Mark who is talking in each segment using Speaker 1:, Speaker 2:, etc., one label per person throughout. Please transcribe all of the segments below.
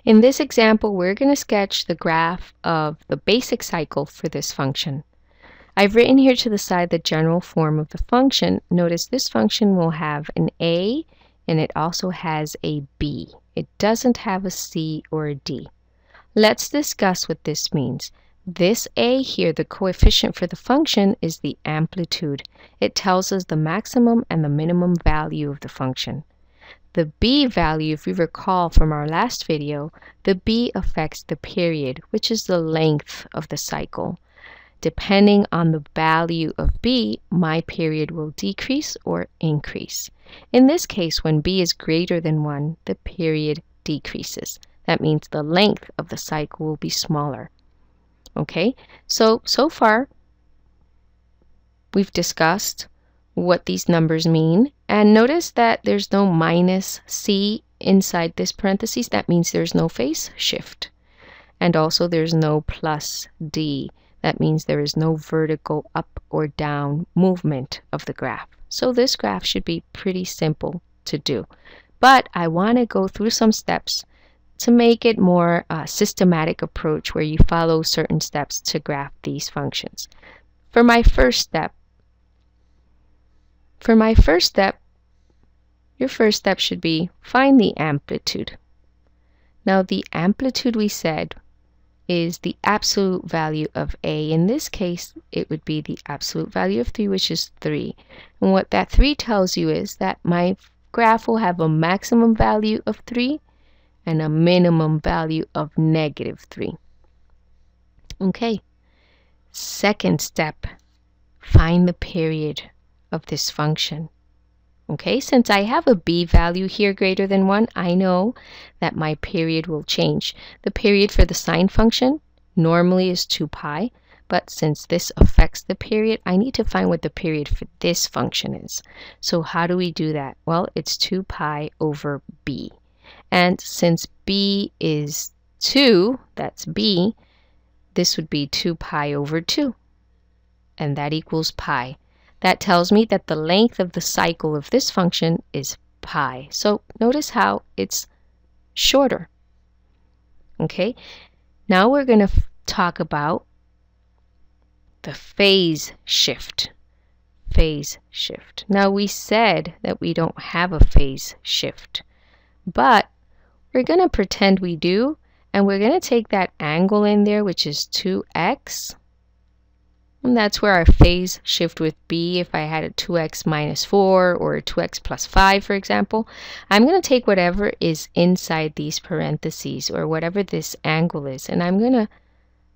Speaker 1: In this example, we're going to sketch the graph of the basic cycle for this function. I've written here to the side the general form of the function. Notice this function will have an a and it also has a b. It doesn't have a c or a d. Let's discuss what this means. This a here, the coefficient for the function, is the amplitude. It tells us the maximum and the minimum value of the function. The b value, if you recall from our last video, the b affects the period, which is the length of the cycle. Depending on the value of b, my period will decrease or increase. In this case, when b is greater than 1, the period decreases. That means the length of the cycle will be smaller. Okay, so far we've discussed what these numbers mean, and notice that there's no minus c inside this parentheses. That means there's no phase shift, and also there's no plus d. That means there is no vertical up or down movement of the graph. So this graph should be pretty simple to do, but I want to go through some steps to make it more systematic approach where you follow certain steps to graph these functions. For my first step, your first step should be find the amplitude. Now the amplitude, we said, is the absolute value of a. In this case, it would be the absolute value of 3, which is 3. And what that 3 tells you is that my graph will have a maximum value of 3 and a minimum value of -3. Okay. Second step, find the period of this function. Okay, since I have a b value here greater than 1, I know that my period will change. The period for the sine function normally is 2 pi, but since this affects the period, I need to find what the period for this function is. So how do we do that? Well, it's 2 pi over b. And since b is 2, that's b, this would be 2 pi over 2. And that equals pi. That tells me that the length of the cycle of this function is pi. So notice how it's shorter. Okay, now we're going to talk about the phase shift. Phase shift. Now we said that we don't have a phase shift, but we're going to pretend we do, and we're going to take that angle in there, which is 2x. And that's where our phase shift would be if I had a 2x minus 4 or a 2x plus 5, for example. I'm going to take whatever is inside these parentheses, or whatever this angle is, and I'm going to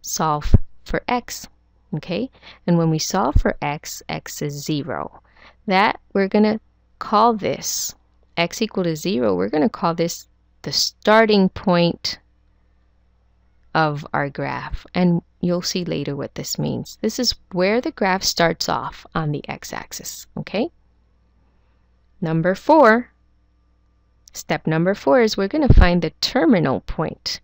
Speaker 1: solve for x. Okay? And when we solve for x, x is 0. That we're going to call this x equal to 0. We're going to call this the starting point of our graph, and you'll see later what this means. This is where the graph starts off on the x-axis. Okay? Number 4, step number 4 is we're going to find the terminal point.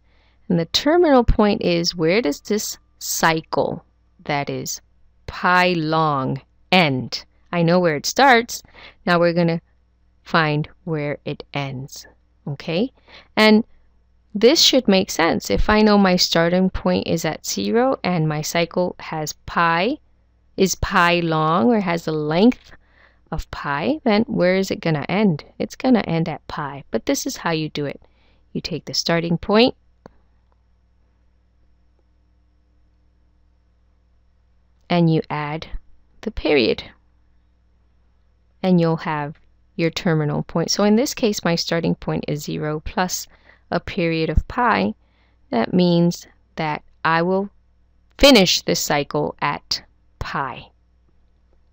Speaker 1: And the terminal point is, where does this cycle that is pi long end? I know where it starts. Now we're going to find where it ends. Okay? And this should make sense. If I know my starting point is at 0 and my cycle has is pi long, or has a length of pi, then where is it going to end? It's going to end at pi. But this is how you do it. You take the starting point and you add the period, and you'll have your terminal point. So in this case, my starting point is 0 plus a period of pi. That means that I will finish this cycle at pi.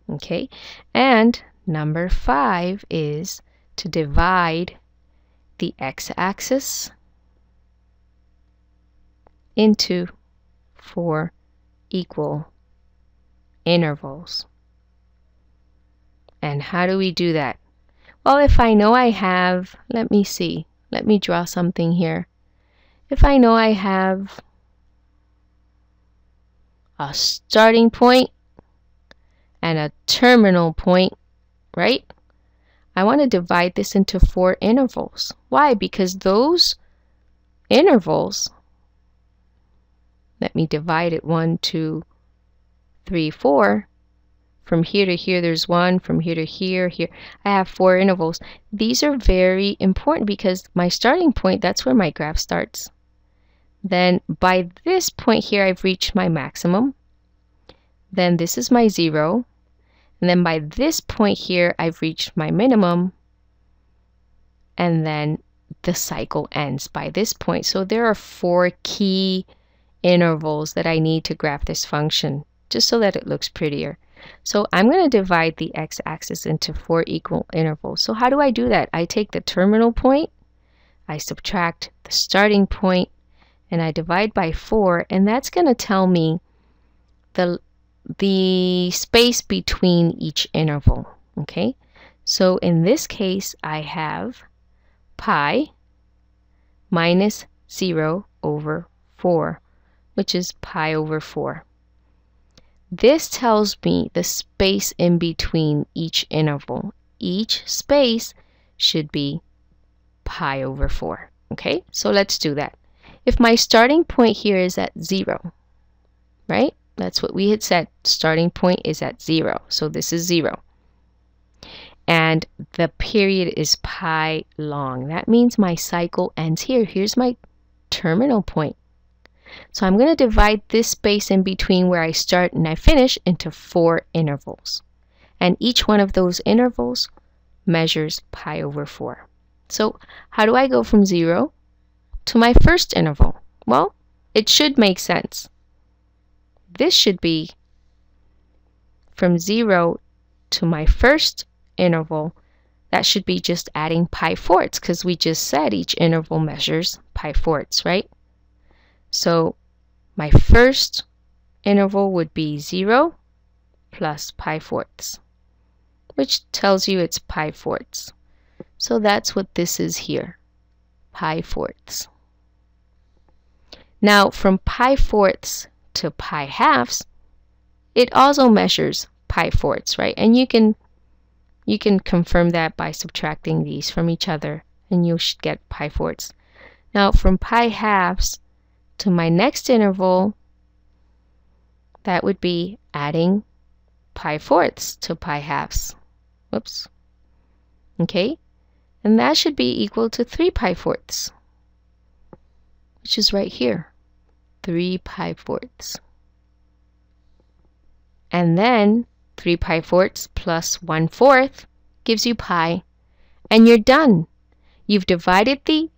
Speaker 1: Okay, and number 5 is to divide the x-axis into 4 equal intervals. And how do we do that? Well, if I know I have, let me draw something here. If I know I have a starting point and a terminal point, right? I want to divide this into 4 intervals. Why? Because those intervals, let me divide it 1, 2, 3, 4. From here to here, there's 1. From here to here, I have 4 intervals. These are very important because my starting point, that's where my graph starts. Then by this point here, I've reached my maximum. Then this is my 0. And then by this point here, I've reached my minimum. And then the cycle ends by this point. So there are 4 key intervals that I need to graph this function, just so that it looks prettier. So I'm going to divide the x-axis into 4 equal intervals. So how do I do that? I take the terminal point, I subtract the starting point, and I divide by 4, and that's going to tell me the space between each interval. Okay, so in this case, I have pi minus 0 over 4, which is pi over 4. This tells me the space in between each interval. Each space should be pi over 4. Okay, so let's do that. If my starting point here is at 0, right? That's what we had said. Starting point is at 0. So this is 0. And the period is pi long. That means my cycle ends here. Here's my terminal point. So I'm going to divide this space in between where I start and I finish into 4 intervals. And each one of those intervals measures pi over 4. So how do I go from 0 to my first interval? Well, it should make sense. This should be from 0 to my first interval. That should be just adding pi fourths, because we just said each interval measures pi fourths, right? So my first interval would be 0 plus pi fourths, which tells you it's pi fourths. So that's what this is here, pi fourths. Now from pi fourths to pi halves, it also measures pi fourths, right? And you can confirm that by subtracting these from each other, and you should get pi fourths. Now from pi halves to my next interval, that would be adding pi fourths to pi halves. Whoops. Okay, and that should be equal to 3 pi fourths, which is right here, 3 pi fourths. And then 3 pi fourths plus 1/4 gives you pi, and you're done. You've divided the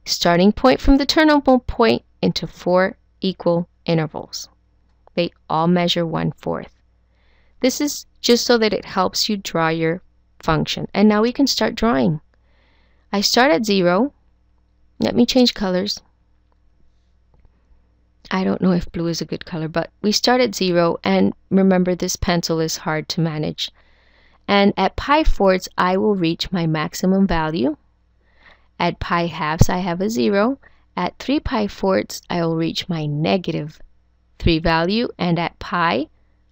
Speaker 1: starting point from the terminal point into 4 equal intervals. They all measure 1/4. This is just so that it helps you draw your function. And now we can start drawing. I start at 0. Let me change colors. I don't know if blue is a good color, but we start at 0, and remember this pencil is hard to manage. And at pi fourths, I will reach my maximum value. At pi halves, I have a 0. At 3 pi fourths, I will reach my -3 value, and at pi,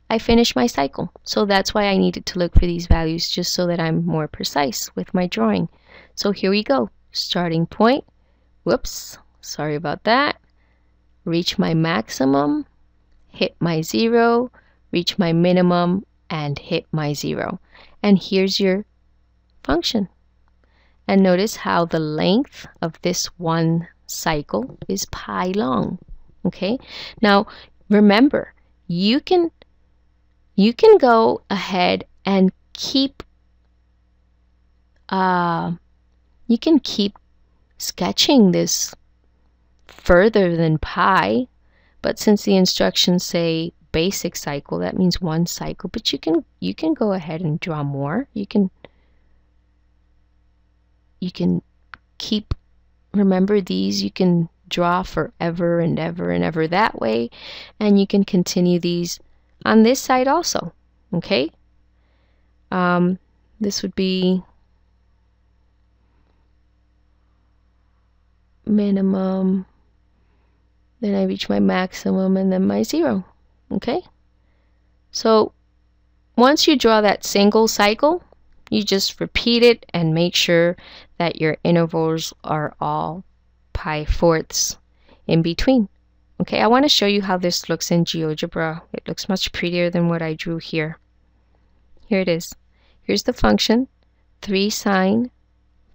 Speaker 1: I finish my cycle. So that's why I needed to look for these values, just so that I'm more precise with my drawing. So here we go. Starting point. Whoops, sorry about that. Reach my maximum, hit my 0, reach my minimum, and hit my 0. And here's your function. And notice how the length of this one cycle is pi long. Okay, now remember, you can go ahead and keep sketching this further than pi, but since the instructions say basic cycle, that means one cycle. But you can go ahead and draw more. You can keep, remember these, you can draw forever and ever and ever that way, and you can continue these on this side also. Okay, this would be minimum, then I reach my maximum, and then my 0. Okay, so once you draw that single cycle, you just repeat it and make sure that your intervals are all pi fourths in between. Okay, I want to show you how this looks in GeoGebra. It looks much prettier than what I drew here. Here it is. Here's the function, 3 sine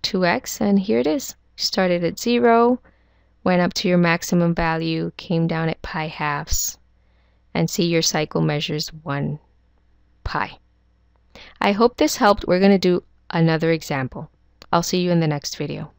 Speaker 1: 2x, and here it is. Started at 0, went up to your maximum value, came down at pi halves, and see your cycle measures 1 pi. I hope this helped. We're going to do another example. I'll see you in the next video.